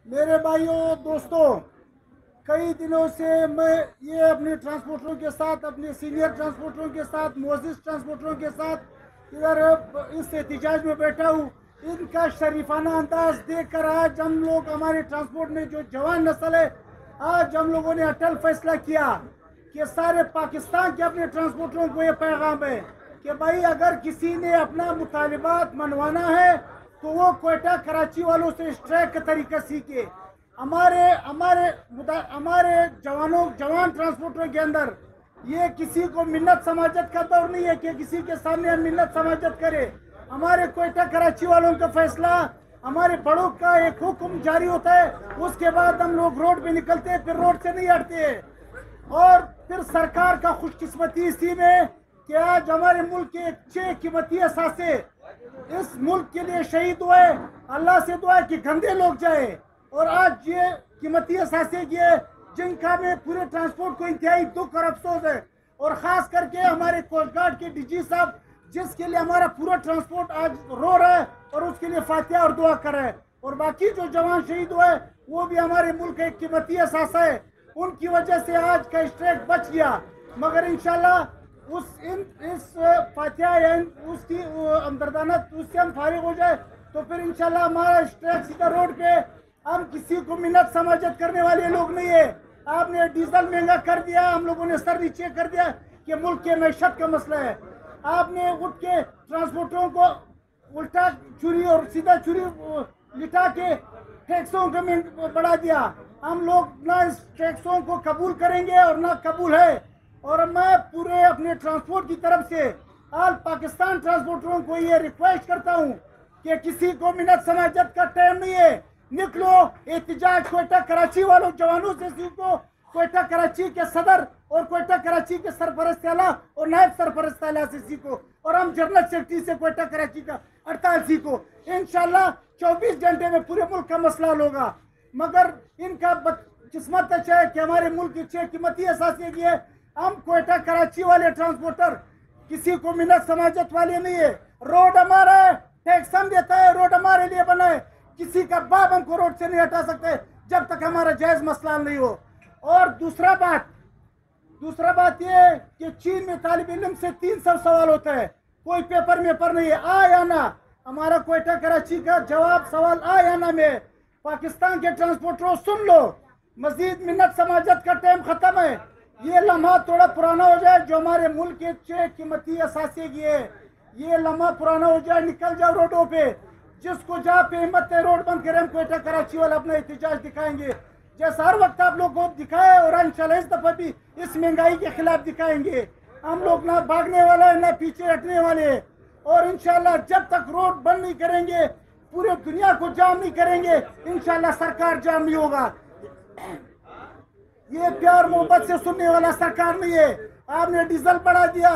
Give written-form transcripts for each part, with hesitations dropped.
मेरे भाइयों दोस्तों, कई दिनों से मैं ये अपने ट्रांसपोर्टरों के साथ, अपने सीनियर ट्रांसपोर्टरों के साथ, मोअज़्ज़िज़ ट्रांसपोर्टरों के साथ इधर इस एहतिजाज में बैठा हूँ। इनका शरीफाना अंदाज देखकर आज हम लोग, हमारे ट्रांसपोर्ट में जो जवान नस्ल है, आज हम लोगों ने अटल फैसला किया कि सारे पाकिस्तान के अपने ट्रांसपोर्टरों को ये पैगाम है कि भाई अगर किसी ने अपना मुतालिबात मनवाना है तो वो क्वेटा कराची वालों से स्ट्राइक का तरीका सीखे। हमारे हमारे हमारे जवान ट्रांसपोर्टर के अंदर ये किसी को मिन्नत समाजत का दौर नहीं है कि किसी के सामने हम मिन्नत समाजत करें। हमारे क्वेटा कराची वालों का फैसला, हमारे बड़ों का एक हुक्म जारी होता है, उसके बाद हम लोग रोड पे निकलते हैं, फिर रोड से नहीं हटते। और फिर सरकार का खुशकिस्मती इसी में कि आज हमारे मुल्क के 6 कीमती असासे इस मुल्क के लिए शहीद हुए। अल्लाह से दुआ है कि गंदे लोग जाए। और आज ये कीमती असासे ये जिनका में पूरे ट्रांसपोर्ट को इंतहाई दुख और अफसोस है, और ख़ास करके हमारे कोस्ट गार्ड के डीजी साहब, जिसके लिए हमारा पूरा ट्रांसपोर्ट आज रो रहा है और उसके लिए फातिहा और दुआ कर रहा है। और बाकी जो जवान शहीद हुए वो भी हमारे मुल्क का एक कीमती असासा है, उनकी वजह से आज का स्ट्राइक बच गया। मगर इंशाल्लाह इस फातिहा या उसकी हमदर्दानत उससे हम फारिग हो जाए तो फिर इंशाल्लाह हमारा स्ट्राइक सीधा रोड पे। हम किसी को मिन्नत समाजत करने वाले लोग नहीं है। आपने डीजल महंगा कर दिया, हम लोगों ने सर नीचे कर दिया कि मुल्क के मैशत का मसला है। आपने उठ के ट्रांसपोर्टरों को उल्टा चुरी और सीधा चुरी लिटा के टैक्सों को बढ़ा दिया। हम लोग ना इस टैक्सों को कबूल करेंगे और ना कबूल है। और मैं पूरे अपने ट्रांसपोर्ट की तरफ से ऑल पाकिस्तान ट्रांसपोर्टरों को ये रिक्वेस्ट करता हूँ कि किसी को मिन्नत समाजत का टाइम नहीं है। निकलो, एहतिजाज क्वेटा कराची वालों जवानों से सीखो, क्वेटा कराची के सदर और क्वेटा कराची के सरपरस्त आला और नायब सरपरस्त आला से सीखो, और हम जनरल सेक्रेटरी से क्वेटा कराची का हड़ताल सीखो। इंशाल्लाह 24 घंटे में पूरे मुल्क का मसला हल होगा। मगर इनका किस्मत अच्छा है कि हमारे मुल्क की 6 कीमती असासे की है। हम क्वेटा कराची वाले ट्रांसपोर्टर किसी को मिन्नत समाजत वाले नहीं है। रोड हमारा है, टैक्स हम देता है, रोड हमारे लिए बना है। किसी का बाप हमको रोड से नहीं हटा सकते जब तक हमारा जायज मसला नहीं हो। और दूसरा बात यह कि चीन में तालिब इल्म से 300 सवाल होता है, कोई पेपर में पर नहीं है, आ या ना। हमारा क्वेटा कराची का जवाब सवाल आ या ना में। पाकिस्तान के ट्रांसपोर्टरों सुन लो, मजीद मिन्नत समाजत का टाइम खत्म है। ये लम्हा थोड़ा पुराना हो जाए जो हमारे मुल्क के 6 कीमती असासे की है, ये लम्हा पुराना हो जाए। निकल जाओ रोडों पे, जिसको जहाँ पे हिम्मत है रोड बंद करें, हम क्वेटा कराची वाला अपना एहतिजाज दिखाएंगे जैसा हर वक्त आप लोग को दिखाए। और इंशाल्लाह इस दफा भी इस महंगाई के खिलाफ दिखाएंगे। हम लोग ना भागने वाले हैं ना पीछे हटने वाले हैं। और इंशाल्लाह जब तक रोड बंद नहीं करेंगे, पूरे दुनिया को जाम नहीं करेंगे, इंशाल्लाह सरकार जाम नहीं होगा। ये प्यार मोहब्बत से सुनने वाला सरकार नहीं है। आपने डीजल बढ़ा दिया,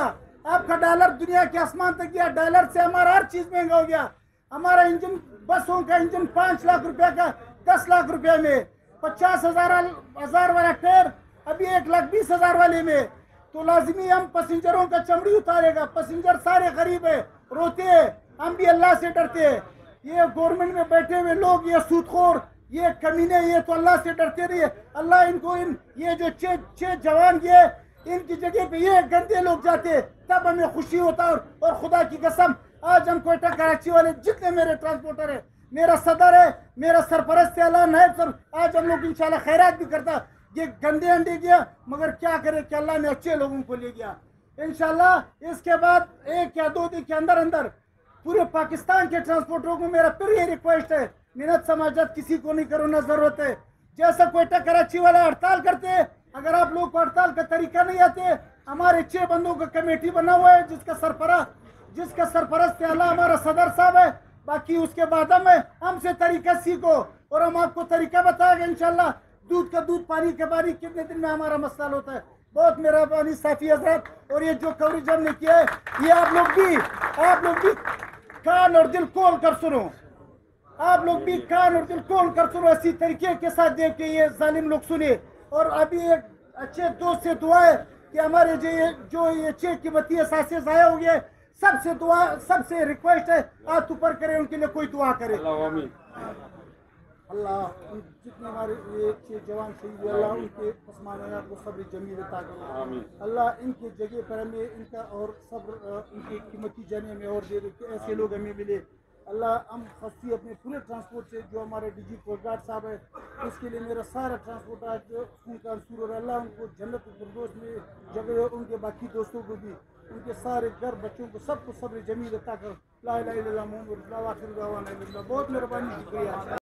आपका डॉलर दुनिया के आसमान तक गया, डॉलर से हमारा हर चीज महंगा हो गया। हमारा इंजन, बसों का इंजन 5 लाख रुपया का 10 लाख रुपया में, 50,000 वाला टायर अभी 1,20,000 वाले में। तो लाजिमी हम पैसेंजरों का चमड़ी उतारेगा। पैसेंजर सारे गरीब है, रोते हैं, हम भी अल्लाह से डरते हैं। ये गवर्नमेंट में बैठे हुए लोग, ये सूदखोर, ये कमीने, ये तो अल्लाह से डरते रहिए। अल्लाह इनको ये जो 6 जवान ये इनकी जगह पे ये गंदे लोग जाते तब हमें खुशी होता। और खुदा की कसम आज हम क्वेटा कराची वाले जितने मेरे ट्रांसपोर्टर है, मेरा सदर है, मेरा सरपरस्त आला नायब सर, आज हम लोग इंशाल्लाह खैरात भी करता। ये गंदे अंडे गया, मगर क्या करे कि अल्लाह ने अच्छे लोगों को ले गया। इंशाल्लाह इसके बाद 1 या 2 दिन के अंदर अंदर पूरे पाकिस्तान के ट्रांसपोर्टरों को मेरा फिर ये रिक्वेस्ट है, मिन्नत समाजत किसी को नहीं करो, ना जरूरत है। जैसा क्वेटा कराची वाला हड़ताल करते हैं, अगर आप लोग को हड़ताल का तरीका नहीं आते, हमारे 6 बंदों का कमेटी बना हुआ है जिसका सरपरस्त आला हमारा सदर साहब है। बाकी उसके बाद में हमसे तरीका सीखो और हम आपको तरीका बताएंगे इंशाल्लाह। दूध का दूध, पानी का पानी, कितने दिन में हमारा मसला होता है। बहुत मेहरबानी साफी हजरत। और ये जो कवरेज हमने किया है, ये आप लोग भी कान और दिल खोल कर सुनो, आप लोग भी कान और दिल खोल कर सुनो, इसी तरीके के साथ देख के ये जालिम लोग सुने। और अभी एक अच्छे दोस्त से दुआ है कि हमारे जो ये 6 कीमती असासे ज़ाया हो गए, सबसे रिक्वेस्ट है हाथ ऊपर करें, उनके लिए कोई दुआ करे। अल्लाह उन जितने हमारे ये 6 जवान शहीद हुए अल्लाह उनके पसमानों को सब्र जमील अता करो। अल्लाह इनकी जगह पर हमें इनका और सब्र इनकी कीमती जाने में और दे दो कि ऐसे लोग हमें मिले। अल्लाह हम फंसी अपने पूरे ट्रांसपोर्ट से जो हमारे डीजी कोटगार्ड साहब है उसके लिए मेरा सारा ट्रांसपोर्ट आज उनका अंसूर और अल्लाह उनको जन्नत फिरदौस में जगह उनके बाकी दोस्तों को भी उनके सारे घर बच्चों को सबको सब्र जमील अता कर। ला इलाहा इल्लल्लाह मुहम्मद रसूलुल्लाह बहुत मेहरबानी शुक्रिया।